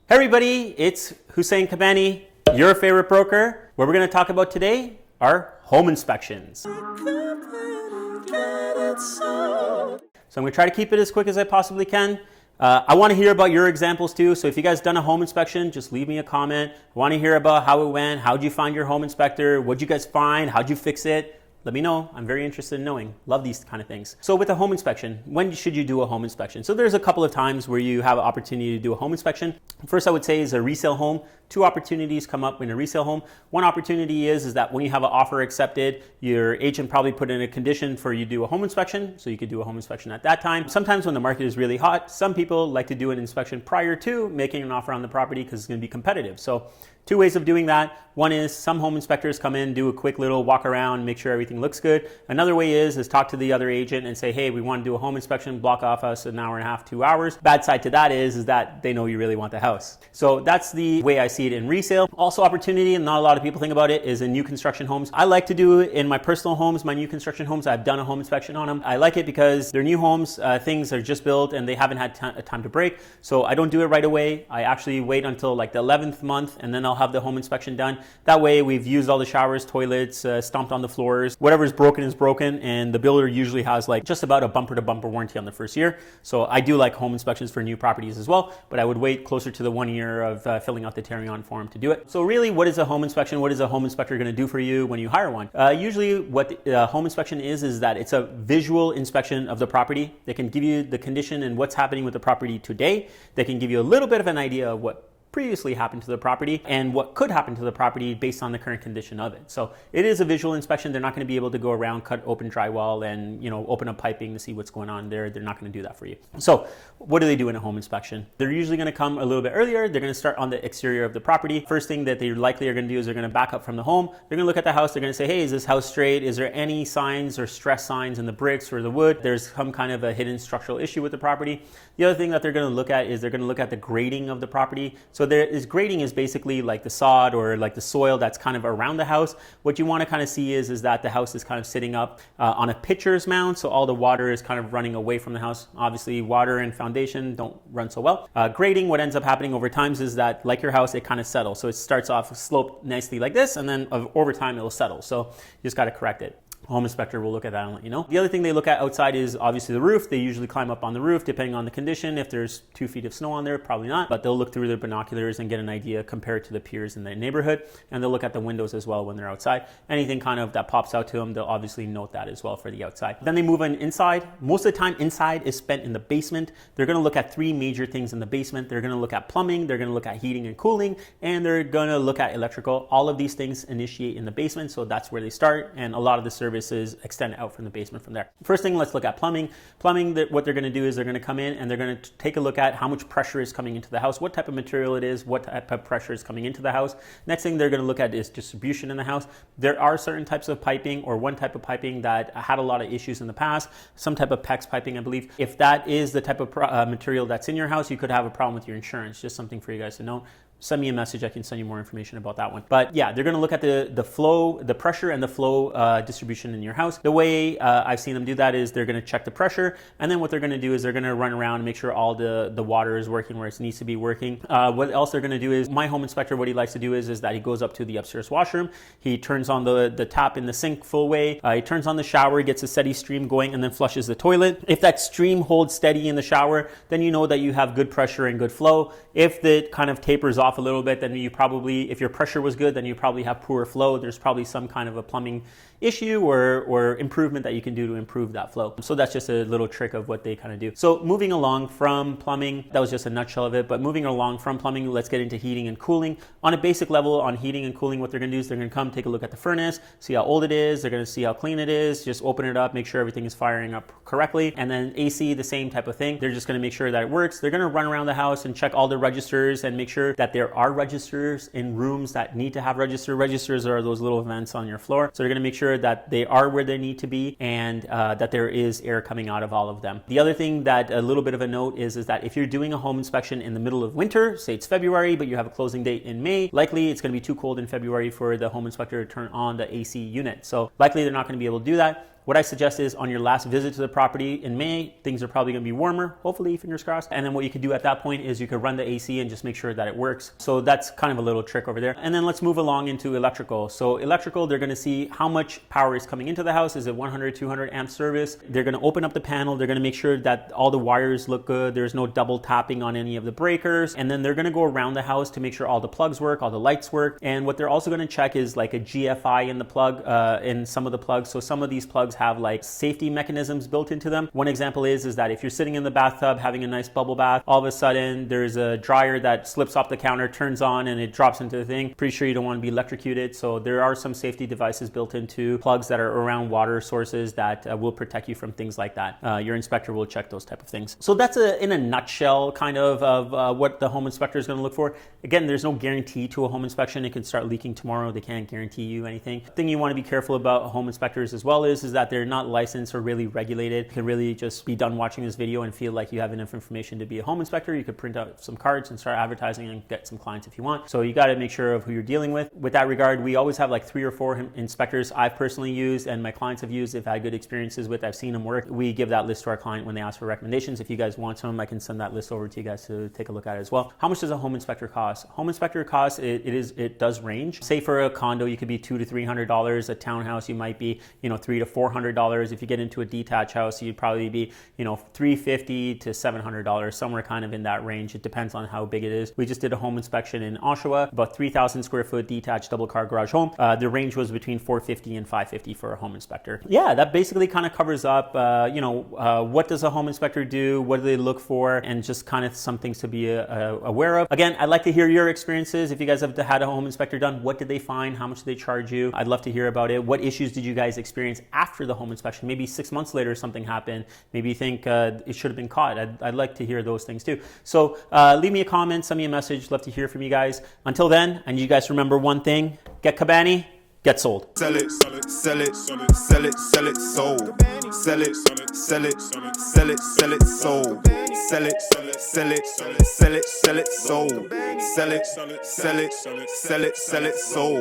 Hey everybody, it's Hussein Kabani, your favorite broker. What we're going to talk about today are home inspections. So I'm going to try to keep it as quick as I possibly can. I want to hear about your examples too. So if you guys done a home inspection, just leave me a comment. I want to hear about how it went. How'd you find your home inspector? What'd you guys find? How'd you fix it? Let me know. I'm very interested in knowing. Love these kind of things. So with a home inspection, when should you do a home inspection? So there's a couple of times where you have an opportunity to do a home inspection. First, I would say is a resale home. Two opportunities come up in a resale home. One opportunity is that when you have an offer accepted, your agent probably put in a condition for you to do a home inspection, so you could do a home inspection at that time. Sometimes when the market is really hot, some people like to do an inspection prior to making an offer on the property because it's going to be competitive. So two ways of doing that. One is some home inspectors come in, do a quick little walk around, make sure everything looks good. Another way is talk to the other agent and say, hey, we want to do a home inspection, block off us an hour and a half, 2 hours. Bad side to that is that they know you really want the house. So that's the way I see it in resale. Also opportunity, and not a lot of people think about it, is in new construction homes. I like to do it in my personal homes, my new construction homes. I've done a home inspection on them. I like it because they're new homes, things are just built and they haven't had time to break. So I don't do it right away. I actually wait until like the 11th month and then I'll have the home inspection done. That way we've used all the showers, toilets, stomped on the floors. Whatever's broken is broken, and the builder usually has like just about a bumper to bumper warranty on the first year. So I do like home inspections for new properties as well, but I would wait closer to the 1 year of filling out the tearing on form to do it. So really, what is a home inspection? What is a home inspector going to do for you when you hire one? Usually what the home inspection is that it's a visual inspection of the property. They can give you the condition and what's happening with the property today. They can give you a little bit of an idea of what previously happened to the property and what could happen to the property based on the current condition of it. So it is a visual inspection. They're not going to be able to go around, cut open drywall and, open up piping to see what's going on there. They're not going to do that for you. So what do they do in a home inspection? They're usually going to come a little bit earlier. They're going to start on the exterior of the property. First thing that they likely are going to do is they're going to back up from the home. They're going to look at the house. They're going to say, hey, is this house straight? Is there any signs or stress signs in the bricks or the wood? There's some kind of a hidden structural issue with the property. The other thing that they're going to look at is they're going to look at the grading of the property. So grading is basically like the sod or like the soil that's kind of around the house. What you want to kind of see is that the house is kind of sitting up on a pitcher's mound, so all the water is kind of running away from the house. Obviously, water and foundation don't run so well. Grading, what ends up happening over time is that, like your house, it kind of settles. So it starts off sloped nicely like this, and then over time it'll settle. So you just got to correct it. Home inspector will look at that and let you know. The other thing they look at outside is obviously the roof. They usually climb up on the roof depending on the condition. If there's 2 feet of snow on there, probably not, but they'll look through their binoculars and get an idea compared to the peers in the neighborhood. And they'll look at the windows as well when they're outside. Anything kind of that pops out to them, they'll obviously note that as well for the outside. Then they move on inside. Most of the time inside is spent in the basement. They're going to look at 3 major things in the basement. They're going to look at plumbing, they're going to look at heating and cooling, and they're going to look at electrical. All of these things initiate in the basement, so that's where they start, and a lot of the services extend out from the basement from there. First thing, let's look at plumbing. Plumbing, what they're going to do is they're going to come in and they're going to take a look at how much pressure is coming into the house, what type of material it is, what type of pressure is coming into the house. Next thing they're going to look at is distribution in the house. There are certain types of piping, or one type of piping that had a lot of issues in the past, some type of PEX piping, I believe. If that is the type of material that's in your house, you could have a problem with your insurance. Just something for you guys to know. Send me a message. I can send you more information about that one. But yeah, they're going to look at the flow, the pressure and the flow distribution in your house. The way I've seen them do that is they're going to check the pressure. And then what they're going to do is they're going to run around and make sure all the water is working where it needs to be working. What else they're going to do is, my home inspector, what he likes to do is that he goes up to the upstairs washroom. He turns on the tap in the sink full way. He turns on the shower, gets a steady stream going, and then flushes the toilet. If that stream holds steady in the shower, then you know that you have good pressure and good flow. If it kind of tapers off a little bit, then you probably, if your pressure was good, then you probably have poor flow. There's probably some kind of a plumbing issue or improvement that you can do to improve that flow. So that's just a little trick of what they kind of do. So moving along from plumbing, that was just a nutshell of it, but moving along from plumbing, let's get into heating and cooling. On a basic level, on heating and cooling, what they're going to do is they're going to come take a look at the furnace, see how old it is, they're going to see how clean it is, just open it up, make sure everything is firing up correctly. And then AC, the same type of thing. They're just going to make sure that it works. They're going to run around the house and check all the registers and make sure that there are registers in rooms that need to have registers. Registers are those little vents on your floor. So they're going to make sure that they are where they need to be and that there is air coming out of all of them. The other thing that a little bit of a note is that if you're doing a home inspection in the middle of winter, say it's February, but you have a closing date in May, likely it's going to be too cold in February for the home inspector to turn on the AC unit. So likely they're not going to be able to do that. What I suggest is on your last visit to the property in May, things are probably going to be warmer, hopefully, fingers crossed. And then what you could do at that point is you could run the AC and just make sure that it works. So that's kind of a little trick over there. And then let's move along into electrical. So electrical, they're going to see how much power is coming into the house. Is it 100, 200 amp service? They're going to open up the panel. They're going to make sure that all the wires look good. There's no double tapping on any of the breakers. And then they're going to go around the house to make sure all the plugs work, all the lights work. And what they're also going to check is like a GFI in the plug, in some of the plugs. So some of these plugs have like safety mechanisms built into them. One example is that if you're sitting in the bathtub having a nice bubble bath, all of a sudden there's a dryer that slips off the counter, turns on, and it drops into the thing. Pretty sure you don't want to be electrocuted. So there are some safety devices built into plugs that are around water sources that will protect you from things like that. Your inspector will check those type of things. So that's in a nutshell kind of what the home inspector is going to look for. Again, there's no guarantee to a home inspection. It can start leaking tomorrow. They can't guarantee you anything. The thing you want to be careful about home inspectors as well is that they're not licensed or really regulated. You can really just be done watching this video and feel like you have enough information to be a home inspector. You could print out some cards and start advertising and get some clients if you want. So you got to make sure of who you're dealing with. With that regard, we always have like 3 or 4 inspectors I've personally used and my clients have used. They've had good experiences with. I've seen them work. We give that list to our client when they ask for recommendations. If you guys want some, I can send that list over to you guys to take a look at it as well. How much does a home inspector cost? Home inspector cost, it does range. Say for a condo, you could be $200 to $300. A townhouse, you might be, $300 to $400. If you get into a detached house, you'd probably be, $350 to $700, somewhere kind of in that range. It depends on how big it is. We just did a home inspection in Oshawa, about 3,000 square foot detached double car garage home. The range was between $450 and $550 for a home inspector. Yeah, that basically kind of covers up, what does a home inspector do? What do they look for? And just kind of some things to be aware of. Again, I'd like to hear your experiences. If you guys have had a home inspector done, what did they find? How much did they charge you? I'd love to hear about it. What issues did you guys experience after the home inspection? Maybe 6 months later something happened. Maybe you think it should have been caught. I'd like to hear those things too. So leave me a comment, send me a message. Love to hear from you guys. Until then, and you guys remember one thing, get Cabani, get sold. Sell it, sell it, sell it, sell it, sell it, sold. Sell it, sell it, sell it, sell it, sold. Sell it, sell it, sell it, sell it, sold. Sell it, sell it, sell it, sell it, sold.